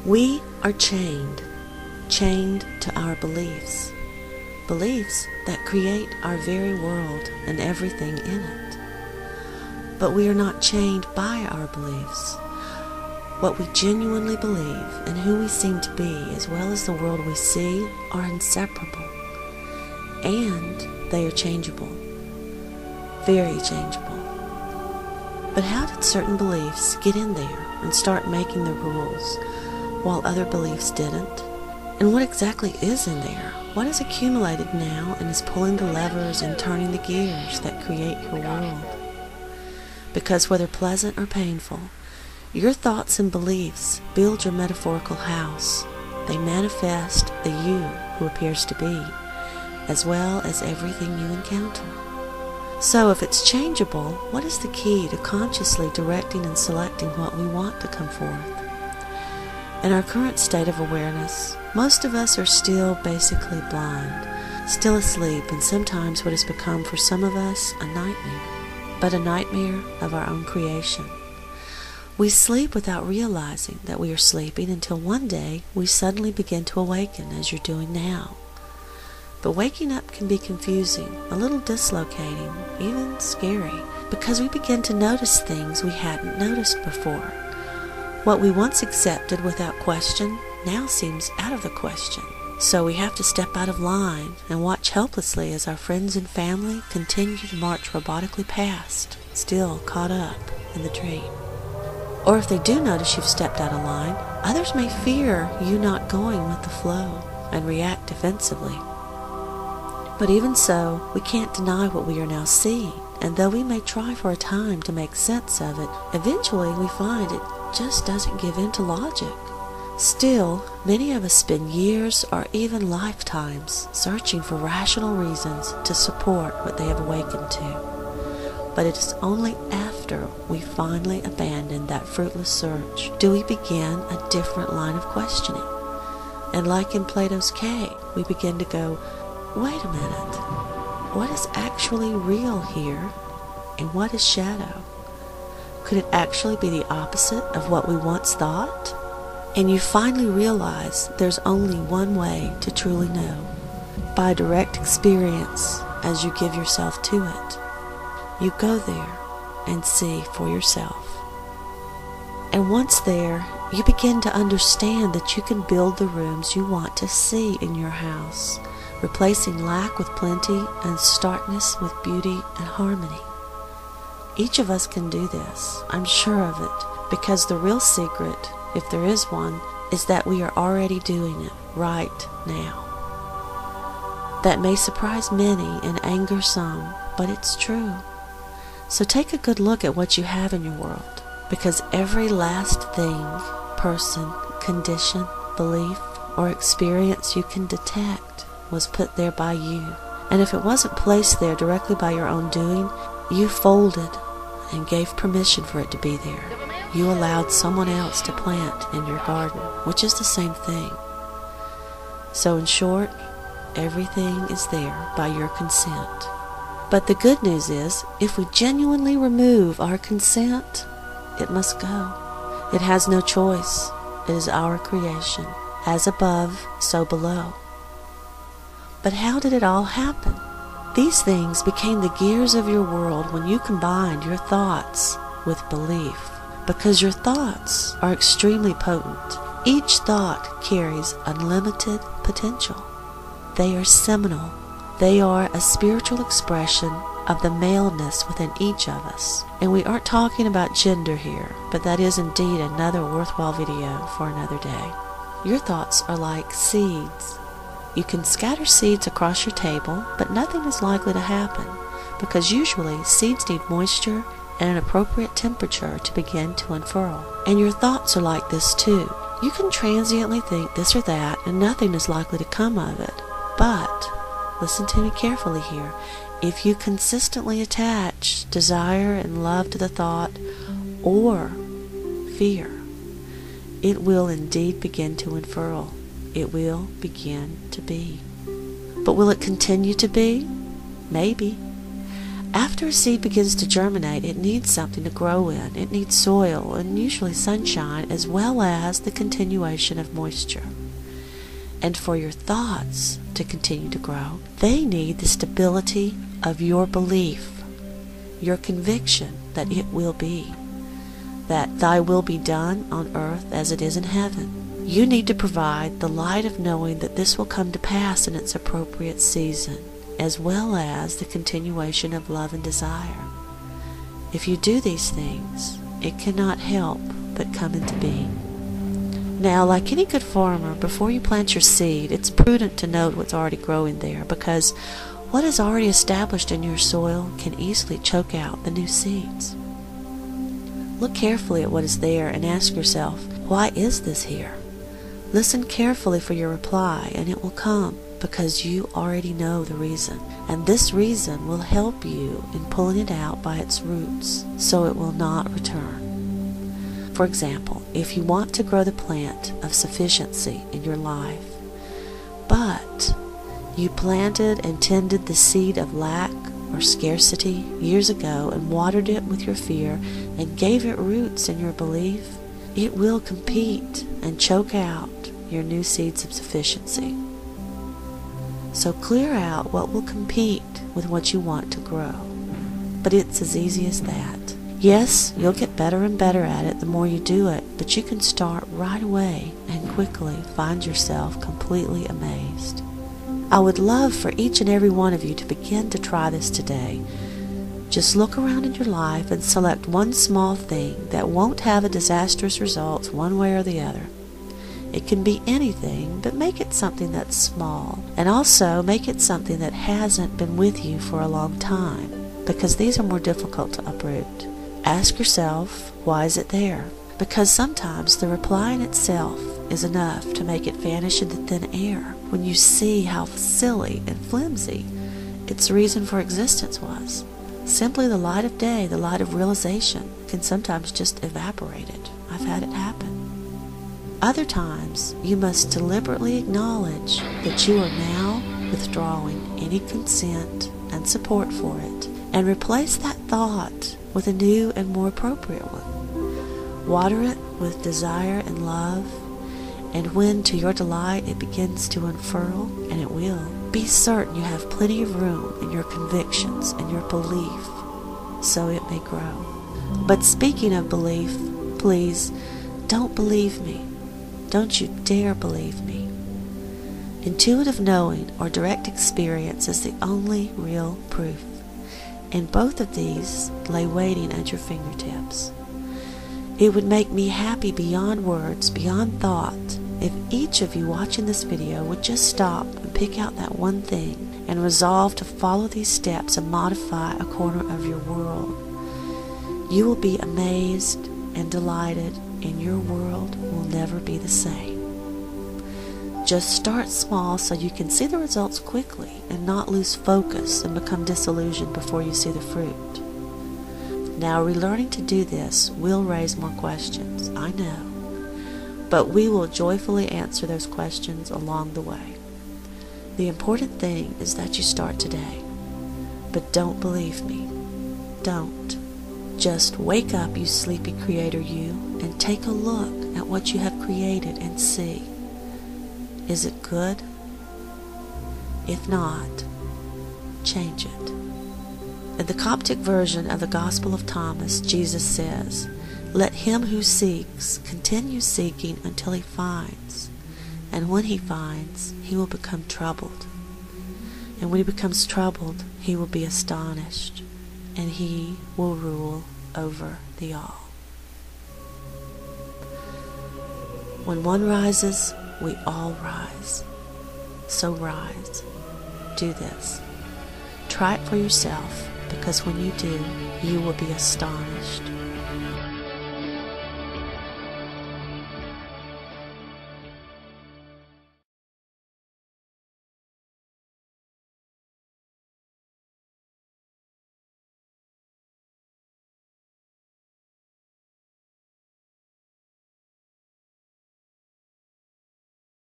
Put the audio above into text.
We are chained to our beliefs. Beliefs that create our very world and everything in it. But we are not chained by our beliefs. What we genuinely believe and who we seem to be, as well as the world we see, are inseparable. And they are changeable. Very changeable. But how did certain beliefs get in there and start making the rules, while other beliefs didn't? And what exactly is in there? What is accumulated now and is pulling the levers and turning the gears that create your world? Because whether pleasant or painful, your thoughts and beliefs build your metaphorical house. They manifest the you who appears to be, as well as everything you encounter. So if it's changeable, what is the key to consciously directing and selecting what we want to come forth? In our current state of awareness, most of us are still basically blind, still asleep, and sometimes what has become for some of us a nightmare, but a nightmare of our own creation. We sleep without realizing that we are sleeping until one day we suddenly begin to awaken, as you're doing now. But waking up can be confusing, a little dislocating, even scary, because we begin to notice things we hadn't noticed before. What we once accepted without question now seems out of the question. So we have to step out of line and watch helplessly as our friends and family continue to march robotically past, still caught up in the dream. Or if they do notice you've stepped out of line, others may fear you not going with the flow and react defensively. But even so, we can't deny what we are now seeing, and though we may try for a time to make sense of it, eventually we find it just doesn't give in to logic. Still, many of us spend years or even lifetimes searching for rational reasons to support what they have awakened to. But it is only after we finally abandon that fruitless search do we begin a different line of questioning. And like in Plato's cave, we begin to go, wait a minute, what is actually real here and what is shadow? Could it actually be the opposite of what we once thought? And you finally realize there's only one way to truly know, by direct experience as you give yourself to it. You go there and see for yourself. And once there, you begin to understand that you can build the rooms you want to see in your house, replacing lack with plenty and starkness with beauty and harmony. Each of us can do this, I'm sure of it, because the real secret, if there is one, is that we are already doing it right now. That may surprise many and anger some, but it's true. So take a good look at what you have in your world, because every last thing, person, condition, belief, or experience you can detect was put there by you. And if it wasn't placed there directly by your own doing, you folded and gave permission for it to be there. You allowed someone else to plant in your garden, which is the same thing. So in short, everything is there by your consent. But the good news is, if we genuinely remove our consent, it must go. It has no choice. It is our creation. As above, so below. But how did it all happen? These things became the gears of your world when you combined your thoughts with belief. Because your thoughts are extremely potent. Each thought carries unlimited potential. They are seminal. They are a spiritual expression of the maleness within each of us. And we aren't talking about gender here, but that is indeed another worthwhile video for another day. Your thoughts are like seeds. You can scatter seeds across your table, but nothing is likely to happen, because usually seeds need moisture and an appropriate temperature to begin to unfurl. And your thoughts are like this too. You can transiently think this or that, and nothing is likely to come of it. But, listen to me carefully here, if you consistently attach desire and love to the thought, or fear, it will indeed begin to unfurl. It will begin to be. But will it continue to be? Maybe. After a seed begins to germinate, it needs something to grow in. It needs soil and usually sunshine, as well as the continuation of moisture. And for your thoughts to continue to grow, they need the stability of your belief, your conviction that it will be, that thy will be done on earth as it is in heaven. You need to provide the light of knowing that this will come to pass in its appropriate season, as well as the continuation of love and desire. If you do these things, it cannot help but come into being. Now, like any good farmer, before you plant your seed, it's prudent to note what's already growing there, because what is already established in your soil can easily choke out the new seeds. Look carefully at what is there and ask yourself, why is this here? Listen carefully for your reply, and it will come, because you already know the reason. And this reason will help you in pulling it out by its roots, so it will not return. For example, if you want to grow the plant of sufficiency in your life, but you planted and tended the seed of lack or scarcity years ago and watered it with your fear and gave it roots in your belief, it will compete and choke out your new seeds of sufficiency. So clear out what will compete with what you want to grow. But it's as easy as that. Yes, you'll get better and better at it the more you do it, but you can start right away and quickly find yourself completely amazed. I would love for each and every one of you to begin to try this today. Just look around in your life and select one small thing that won't have a disastrous result one way or the other. It can be anything, but make it something that's small. And also make it something that hasn't been with you for a long time, because these are more difficult to uproot. Ask yourself, why is it there? Because sometimes the reply in itself is enough to make it vanish into thin air when you see how silly and flimsy its reason for existence was. Simply the light of day, the light of realization, can sometimes just evaporate it. I've had it happen. Other times, you must deliberately acknowledge that you are now withdrawing any consent and support for it, and replace that thought with a new and more appropriate one. Water it with desire and love, and when to your delight it begins to unfurl, and it will, be certain you have plenty of room in your convictions and your belief, so it may grow. But speaking of belief, please, don't believe me. Don't you dare believe me. Intuitive knowing or direct experience is the only real proof, and both of these lay waiting at your fingertips. It would make me happy beyond words, beyond thought, if each of you watching this video would just stop and pick out that one thing and resolve to follow these steps and modify a corner of your world. You will be amazed and delighted, and your world will never be the same. Just start small so you can see the results quickly and not lose focus and become disillusioned before you see the fruit. Now, relearning to do this will raise more questions, I know, but we will joyfully answer those questions along the way. The important thing is that you start today. But don't believe me. Don't. Just wake up, you sleepy creator you, and take a look at what you have created and see. Is it good? If not, change it. In the Coptic version of the Gospel of Thomas, Jesus says, "Let him who seeks continue seeking until he finds. And when he finds, he will become troubled. And when he becomes troubled, he will be astonished, and he will rule over the all." When one rises, we all rise. So rise. Do this. Try it for yourself, because when you do, you will be astonished.